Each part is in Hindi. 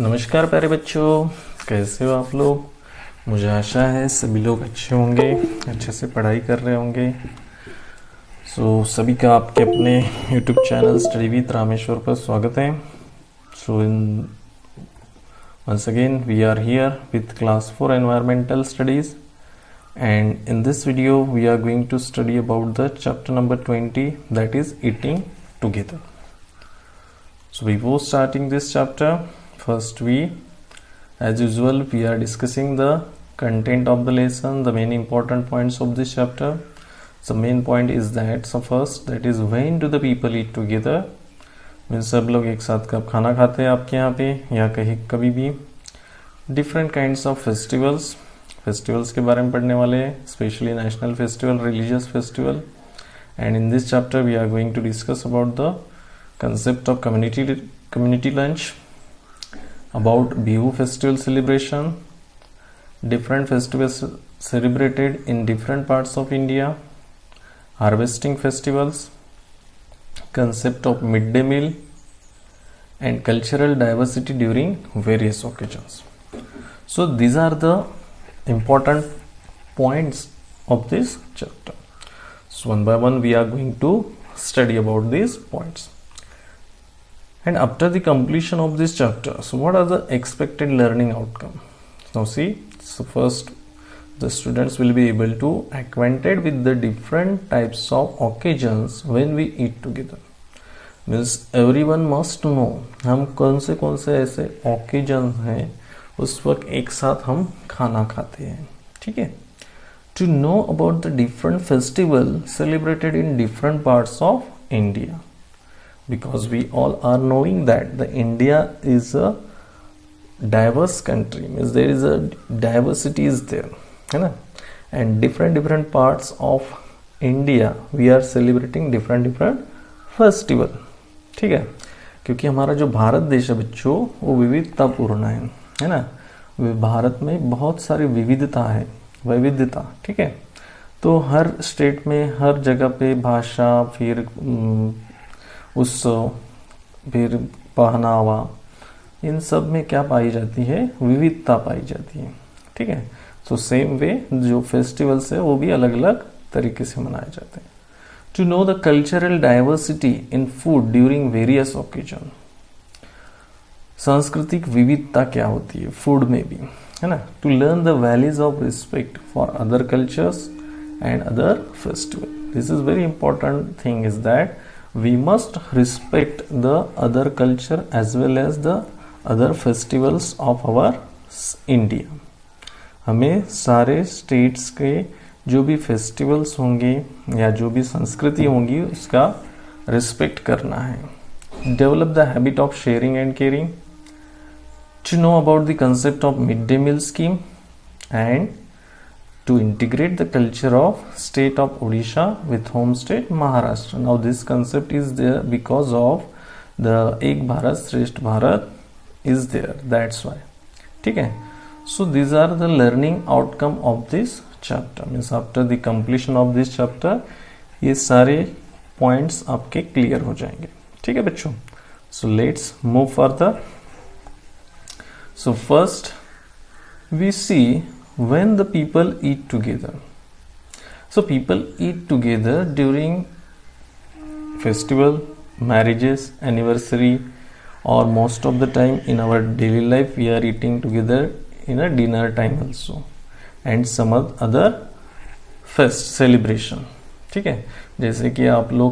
नमस्कार प्यारे बच्चों, कैसे हो आप लोग। मुझे आशा है सभी लोग अच्छे होंगे, अच्छे से पढ़ाई कर रहे होंगे। सभी का आपके अपने YouTube channel study with Rameshwar पर स्वागत है। Once again we are here with class 4 environmental studies, and in this video we are going to study about the chapter number 20, that is eating together. So before starting this chapter, first as usual we are discussing the content of the lesson, the main important points of this chapter. The main point is that first, that is when do the people eat together, means सब लोग एक साथ कब खाना खाते हैं आपके यहाँ पे या कहीं कभी भी। डिफरेंट काइंड्स ऑफ फेस्टिवल्स के बारे में पढ़ने वाले हैं, specially national festival, religious festival. And in this chapter we are going to discuss about the concept of community lunch, about Bihu festival celebration, different festivals celebrated in different parts of India, harvesting festivals, concept of midday meal, and cultural diversity during various occasions. So these are the important points of this chapter. So one by one we are going to study about these points. And after the completion of this chapter, so what are the expected learning outcome? Now see, so first the students will be able to acquainted with the different types of occasions when we eat together. Means everyone must know हम कौन से ऐसे occasions हैं उस वक्त एक साथ हम खाना खाते हैं, ठीक है। To know about the different festival celebrated in different parts of India. Because we all are knowing that the India is a diverse country, means there is a diversity is there, है ना। And different parts of India we are celebrating different festival, ठीक है। क्योंकि हमारा जो भारत देश है बच्चों वो विविधतापूर्ण है ना। भारत में बहुत सारी विविधता, ठीक है। तो हर स्टेट में हर जगह पे भाषा, फिर उत्सव, फिर पहनावा, इन सब में क्या पाई जाती है, विविधता पाई जाती है, ठीक है। सो सेम वे जो फेस्टिवल्स है वो भी अलग अलग तरीके से मनाए जाते हैं। To know the cultural diversity in food during various occasion, सांस्कृतिक विविधता क्या होती है फूड में भी, है ना। To learn the values of respect for other cultures and other festival, this is very important thing is that we must respect the other culture as well as the other festivals of our India. हमें सारे स्टेट्स के जो भी फेस्टिवल्स होंगे या जो भी संस्कृति होंगी उसका रिस्पेक्ट करना है। Develop the habit of sharing and caring, to know about the concept of mid day meal scheme, and to integrate the culture of state of Odisha with home state Maharashtra. Now this concept is there because of the Ek Bharat Shresth Bharat is there, that's why, ठीक है। So these are the learning outcome of this chapter, means after the completion of this chapter ये सारे points आपके clear हो जाएंगे, ठीक है बच्चों। So let's move further. So first we see when the people eat together. So people eat together during festival, marriages, anniversary, or most of the time in our daily life we are eating together in a dinner time also, and some other fest celebration, ठीक है। जैसे कि आप लोग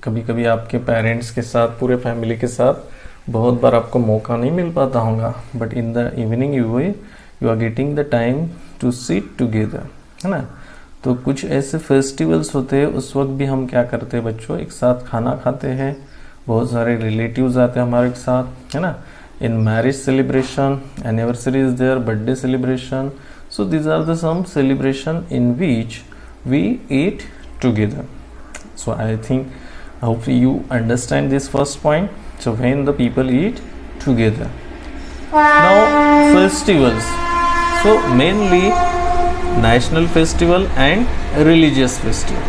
कभी कभी आपके पेरेंट्स के साथ, पूरे फैमिली के साथ बहुत बार आपको मौका नहीं मिल पाता होगा, but in the evening you are getting the time to sit together, है ना। तो कुछ ऐसे फेस्टिवल्स होते हैं उस वक्त भी हम क्या करते हैं बच्चों, एक साथ खाना खाते हैं, बहुत सारे रिलेटिव्स आते हैं हमारे साथ, है ना। In marriage celebration, anniversary is there, birthday celebration, so these are the some celebration in which we eat together. So I think hopefully you understand this first point. So when the people eat together. Now festivals. So mainly national festival and religious festival.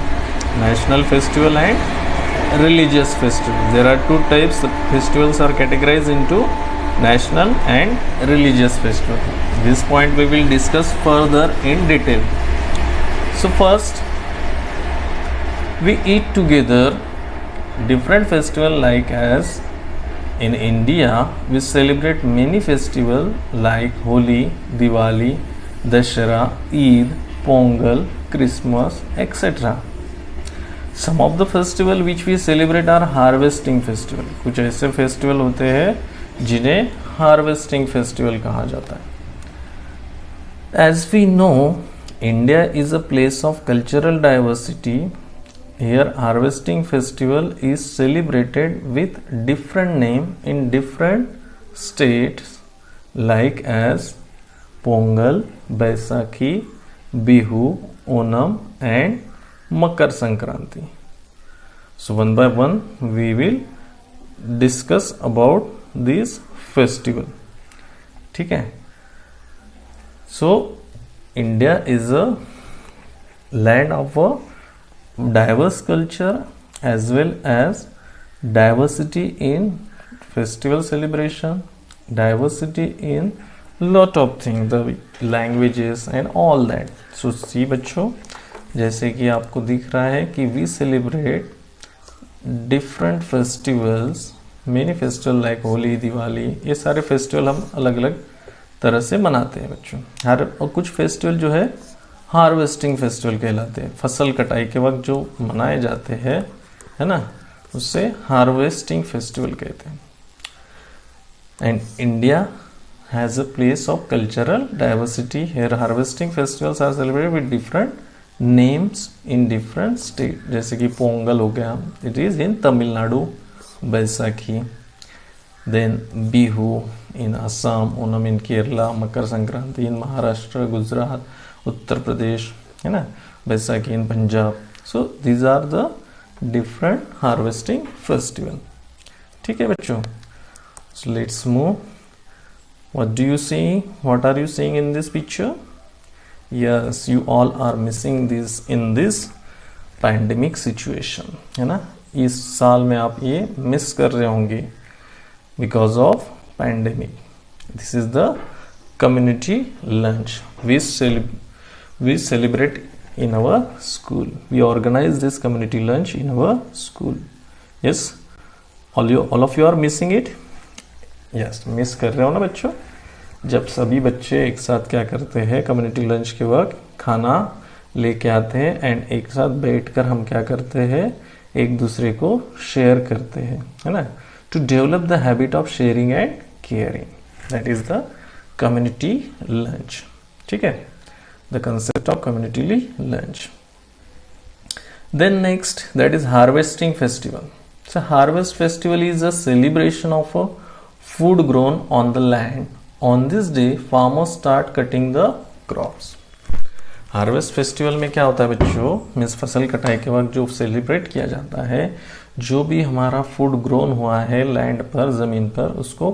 National festival and religious festival. There are two types. The festivals are categorized into national and religious festival. This point we will discuss further in detail. So first, we eat together different festival, like as in India we celebrate many festivals like Holi, Diwali, Dashera, Eid, Pongal, Christmas, etc. Some of the festival which we celebrate are harvesting festival. कुछ ऐसे फेस्टिवल होते हैं जिन्हें हार्वेस्टिंग फेस्टिवल कहा जाता है. As we know, India is a place of cultural diversity. Here harvesting festival is celebrated with different name in different states, like as Pongal, Baisakhi, Bihu, Onam and Makar Sankranti. So one by one we will discuss about this festival. ठीक है. So India is a land of a diverse culture as well as diversity in festival celebration, diversity in lot of things, the languages and all that. So see बच्चों, जैसे कि आपको दिख रहा है कि we celebrate different festivals, many festivals like Holi, Diwali, ये सारे फेस्टिवल हम अलग अलग तरह से मनाते हैं बच्चों. और कुछ फेस्टिवल जो है हार्वेस्टिंग फेस्टिवल कहलाते हैं. फसल कटाई के वक्त जो मनाए जाते हैं, है ना, उससे हार्वेस्टिंग फेस्टिवल कहते हैं. And India has a place of cultural diversity. Here harvesting festivals are celebrated with different names in different state. जैसे कि पोंगल हो गया, it is in Tamil Nadu. Baisakhi, then Bihu in Assam, Onam in Kerala, Makar Sankranti in Maharashtra, Gujarat, Uttar Pradesh, है ना, Baisakhi in Punjab. So these are the different harvesting festival. ठीक है बच्चों. So let's move. What do you see, what are you seeing in this picture? Yes, you all are missing this in this pandemic situation, है ना. इस साल में आप ये मिस कर रहे होंगे because of pandemic. This is the community lunch we celebrate in our school. We organize this community lunch in our school. Yes, all of you are missing it. Yes, miss कर रहे हो ना बच्चों. जब सभी बच्चे एक साथ क्या करते हैं, कम्युनिटी लंच के वक्त खाना लेके आते हैं एंड एक साथ बैठकर हम क्या करते हैं, एक दूसरे को शेयर करते हैं, है ना. To develop the habit of sharing and caring, that is the community lunch. ठीक है, the concept of community lunch. Then next, that is harvesting festival. So harvest festival is a celebration of a food grown on the land. On this day farmers start cutting the crops. Harvest festival में क्या होता है बच्चों, मीन्स फसल कटाई के वक्त जो सेलिब्रेट किया जाता है, जो भी हमारा फूड ग्रोन हुआ है लैंड पर, जमीन पर, उसको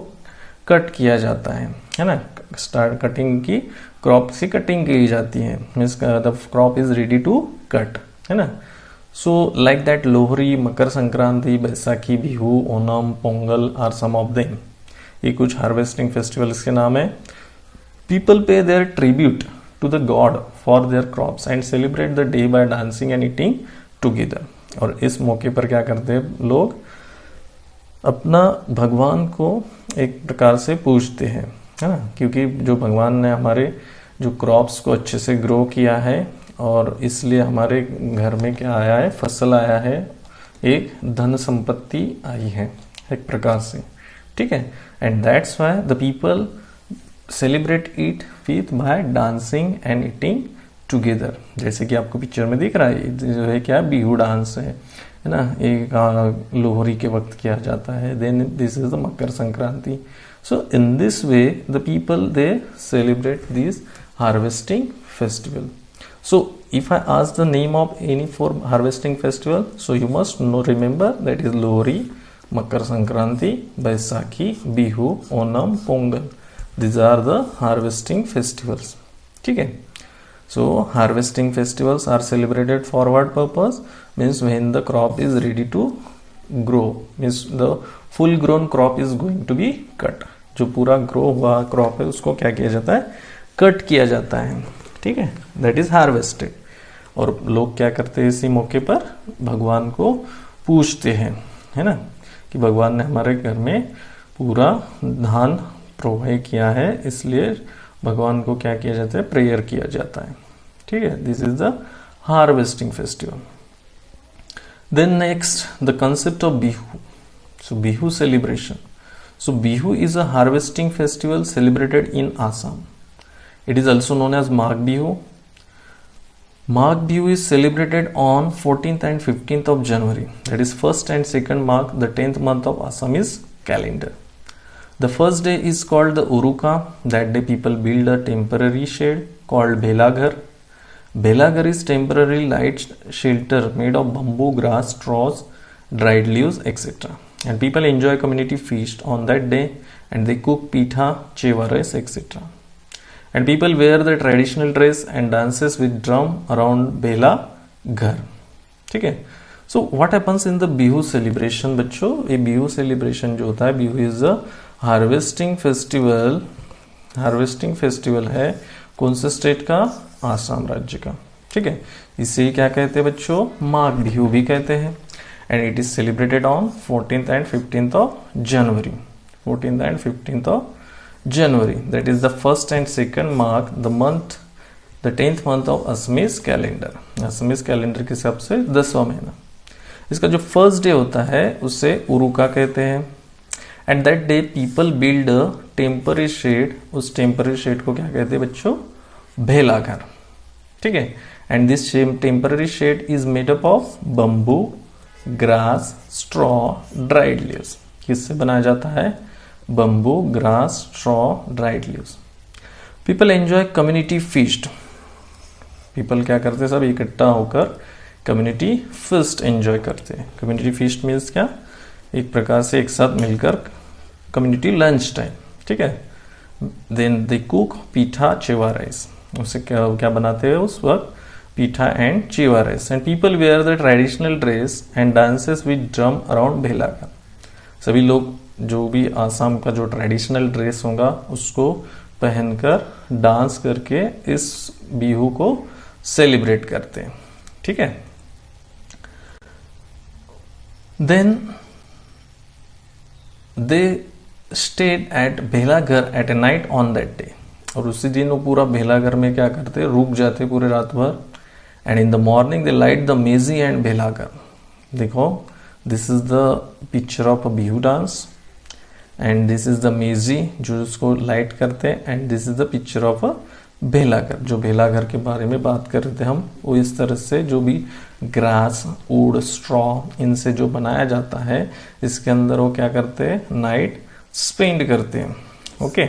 कट किया जाता है ना. स्टार्ट कटिंग की, क्रॉप से कटिंग की जाती है, means the crop is ready to cut, है ना. So like that Lohri, Makar Sankranti, Baisakhi, Bihu, Onam, Pongal are some of them. ये कुछ हार्वेस्टिंग फेस्टिवल्स के नाम है. People pay their tribute to the god for their crops and celebrate the day by dancing and eating together. और इस मौके पर क्या करते हैं लोग, अपना भगवान को एक प्रकार से पूजते हैं, है ना, क्योंकि जो भगवान ने हमारे जो क्रॉप्स को अच्छे से ग्रो किया है और इसलिए हमारे घर में क्या आया है, फसल आया है, एक धन संपत्ति आई है एक प्रकार से. ठीक है, and that's why the people celebrate it with by dancing and eating together. जैसे कि आपको पिक्चर में दिख रहा है, जो है क्या, बिहू डांस है ना, एक लोहरी के वक्त किया जाता है. Then this is the Makar Sankranti. So in this way the people they celebrate this harvesting festival. So if I ask the name of any four harvesting festival, so you must know remember that is Lohri, Makar Sankranti, Baisakhi, Bihu, Onam, Pongal. These are the harvesting festivals. ठीक है. So harvesting festivals are celebrated for what purpose? Means when the crop is ready to grow, means the full grown crop is going to be cut. जो पूरा ग्रो हुआ क्रॉप है उसको क्या किया जाता है, कट किया जाता है, ठीक है, दैट इज हार्वेस्टेड। और लोग क्या करते हैं इसी मौके पर, भगवान को पूजते हैं, है ना, कि भगवान ने हमारे घर में पूरा धान प्रोवाइड किया है, इसलिए भगवान को क्या किया जाता है, प्रेयर किया जाता है, ठीक है। This is the harvesting festival. Then next the concept of Bihu. So Bihu celebration. So Bihu is a harvesting festival celebrated in Assam. It is also known as Magh Bihu. Magh Bihu is celebrated on 14th and 15th of January. That is 1st and 2nd Magh, the 10th month of Assamese calendar. The first day is called the Uruka. That day people build a temporary shed called Bhelaghar. Bhelaghar is temporary light shelter made of bamboo, grass, straws, dried leaves, etc. And people enjoy community feast on that day, and they cook pitha, chewa rice, etc. And people wear the traditional dress and dances with drum around Bela Ghar. ठीक है। So what happens in the Bihu celebration बच्चों, ये Bihu celebration जो होता है, Bihu is a harvesting festival. Harvesting festival है कौन से स्टेट का, आसाम राज्य का, ठीक है। इसे क्या कहते हैं बच्चों, माघ बिहू भी कहते हैं। And it is celebrated on 14th and 15th of January. 14th and 15th of January. That is the first and second Magh, the month, the 10th month of Assamese calendar. Assamese calendar के हिसाब से 10वां महीना। इसका जो फर्स्ट डे होता है उसे उरुका कहते हैं। And that day people build a temporary shed. उस temporary shed को क्या कहते हैं बच्चों, भेलाघर, ठीक है। And this temporary shed is made up of bamboo, grass, straw, dried leaves. किससे बनाया जाता है, bamboo, grass, straw, dried leaves. People enjoy community feast. People क्या करते हैं, सब इकट्ठा होकर कम्युनिटी फीस्ट एंजॉय करते हैं। कम्युनिटी फीस्ट मीन्स क्या, एक प्रकार से एक साथ मिलकर कम्युनिटी लंच टाइम, ठीक है। देन दे कुक पीठा चेवा राइस। उससे क्या बनाते हैं उस वक्त, pitha and chewa rice. And people wear the traditional dress and dances with drum around भेलाघर। सभी लोग जो भी आसाम का जो ट्रेडिशनल ड्रेस होगा उसको पहनकर डांस करके इस बिहू को सेलिब्रेट करते हैं, ठीक है। देन दे स्टेड एट भेलाघर at a night on that day. और उसी दिन वो पूरा भेलाघर में क्या करते, रुक जाते पूरे रात भर। And in the morning they light the mezi and bhelaghar. देखो, this is the picture of a bihu dance and this is the mezi जो उसको लाइट करते हैं, and this is the picture of a bhelaghar जो भेलाघर के बारे में बात कर रहे थे हम। वो इस तरह से जो भी ग्रास, वुड, स्ट्रॉ, इनसे जो बनाया जाता है इसके अंदर वो क्या करते हैं, नाइट स्पेंड करते हैं, okay.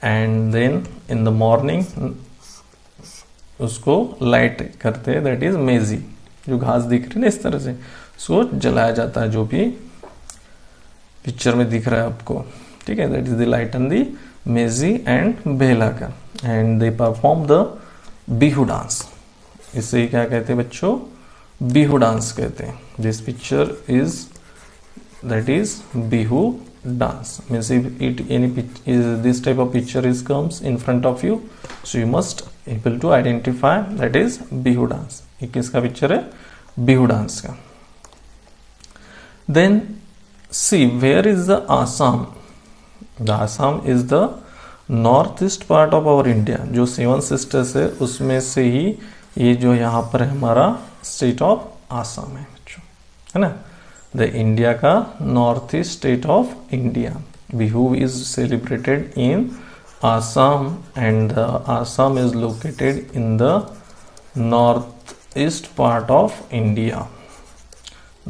And then in the morning उसको लाइट करते हैं, दैट इज मेजी। जो घास दिख रही है ना इस तरह से, उसको जलाया जाता है, जो भी पिक्चर में दिख रहा है आपको, ठीक है। That is the light and the Meji and भेलाघर। And they perform the Bihu dance. इसे क्या कहते हैं बच्चों, बिहू डांस कहते हैं। This picture is, that is Bihu dance. Means if this type of picture is comes in front of you, so you must able to identify that is bihu dance. ये किसका पिक्चर है, बिहू डांस का। Then see where is the Assam. The Assam is the northeast part of our India. जो 7 sisters है उसमें से ही ये जो यहाँ पर है हमारा स्टेट ऑफ आसाम है बच्चों, है ना। The India का north east state of India. Bihu is celebrated in Assam and the Assam is located in the northeast part of India.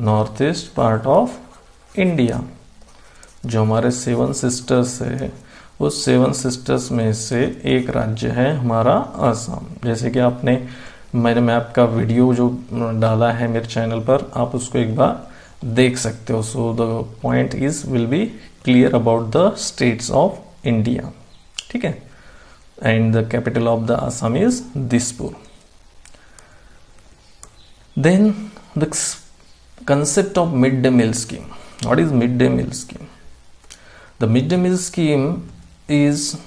Northeast part of India। जो हमारे 7 सिस्टर्स है उस 7 सिस्टर्स में से एक राज्य है हमारा आसाम। जैसे कि मैंने मैप का वीडियो जो डाला है मेरे चैनल पर, आप उसको एक बार देख सकते हो। So the point is will be clear about the states of India, ठीक है। And the capital of the Assam is Dispur. Then the concept of mid day meal scheme. What is mid day meal scheme? The midday meal scheme is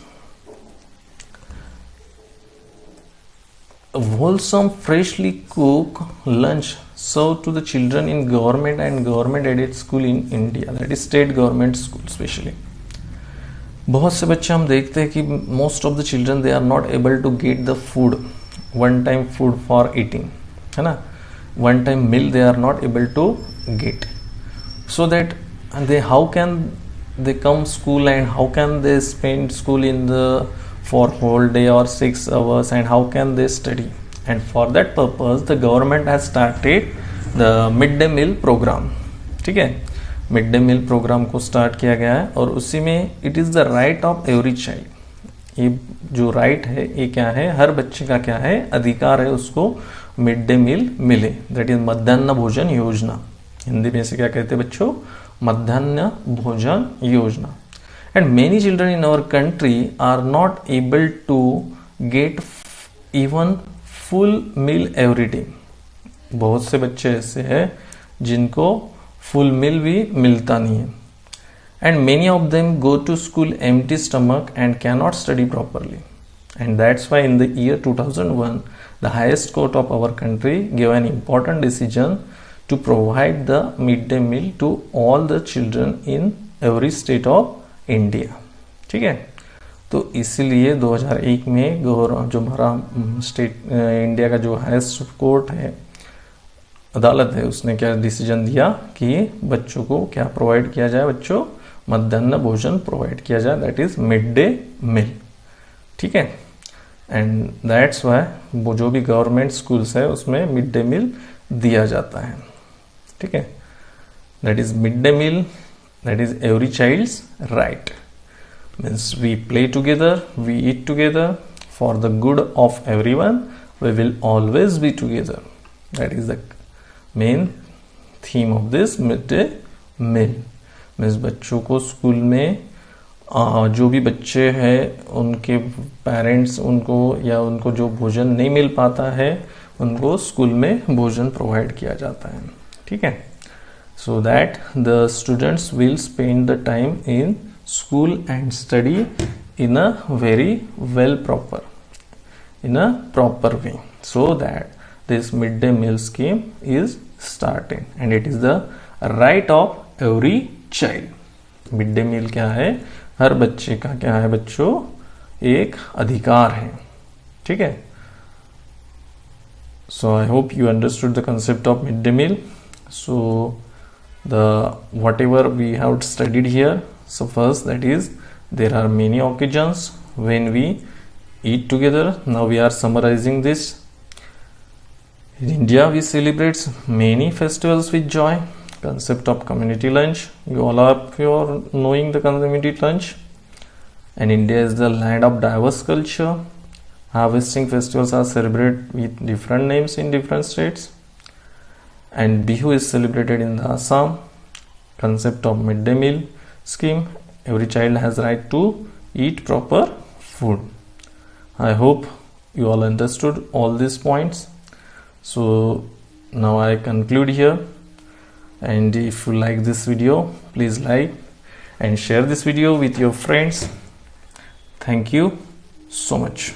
a wholesome, freshly cooked lunch served to the children in government and government aided school in India, that is state government school especially. बहुत से बच्चे हम देखते हैं कि most of the children they are not able to get the food, one time food for eating, है ना, one time meal they are not able to get, so that they how can they come school and how can they spend school in the for whole day or 6 hours, and how can they study? And for that purpose the government has started the midday meal program. ठीक है, मिड डे मील प्रोग्राम को स्टार्ट किया गया है और उसी में it is the right of every child, ये जो राइट है ये क्या है, हर बच्चे का क्या है, अधिकार है उसको मिड डे मील मिले, दैट इज मध्याह्न भोजन योजना, हिंदी में से क्या कहते हैं बच्चों, मध्याह्न भोजन योजना. And many children in our country are not able to get even full meal every day. बहुत से बच्चे ऐसे हैं जिनको फुल मील भी मिलता नहीं है. And many of them go to school empty stomach and can not study properly. And that's why in the year 2001 the highest court of our country give an important decision to provide the midday meal to all the children in every state of India. ठीक है, तो इसीलिए 2001 में जो हमारा स्टेट इंडिया का जो हाईएस्ट कोर्ट है, अदालत है, उसने क्या डिसीजन दिया कि बच्चों को क्या प्रोवाइड किया जाए, बच्चों मध्याह्न भोजन प्रोवाइड किया जाए, that is mid day meal. ठीक है, एंड दैट्स वाई वो जो भी गवर्नमेंट स्कूल्स है उसमें मिड डे मील दिया जाता है. ठीक है, that is mid day meal, that is every child's right. Means we play together, we eat together for the good of everyone, we will always be together. That is the main theme of this mid day meal. Means बच्चों को स्कूल में जो भी बच्चे हैं उनके पेरेंट्स उनको या उनको जो भोजन नहीं मिल पाता है उनको स्कूल में भोजन प्रोवाइड किया जाता है. ठीक है, so that the students will spend the time in school and study in a very well proper, in a proper way, so that this mid day meal scheme is started and it is the right of every child. Mid day meal क्या है, हर बच्चे का क्या है बच्चों, एक अधिकार है. ठीक है, so I hope you understood the concept of midday meal. So the whatever we have studied here, so first that is there are many occasions when we eat together. Now we are summarizing this. In India we celebrate many festivals with joy. Concept of community lunch, you all are knowing the community lunch. And India is the land of diverse culture. Harvesting festivals are celebrated with different names in different states. And Bihu is celebrated in the Assam. Concept of midday meal scheme, every child has right to eat proper food. I hope you all understood all these points. So now I conclude here, and if you like this video, please like and share this video with your friends. Thank you so much.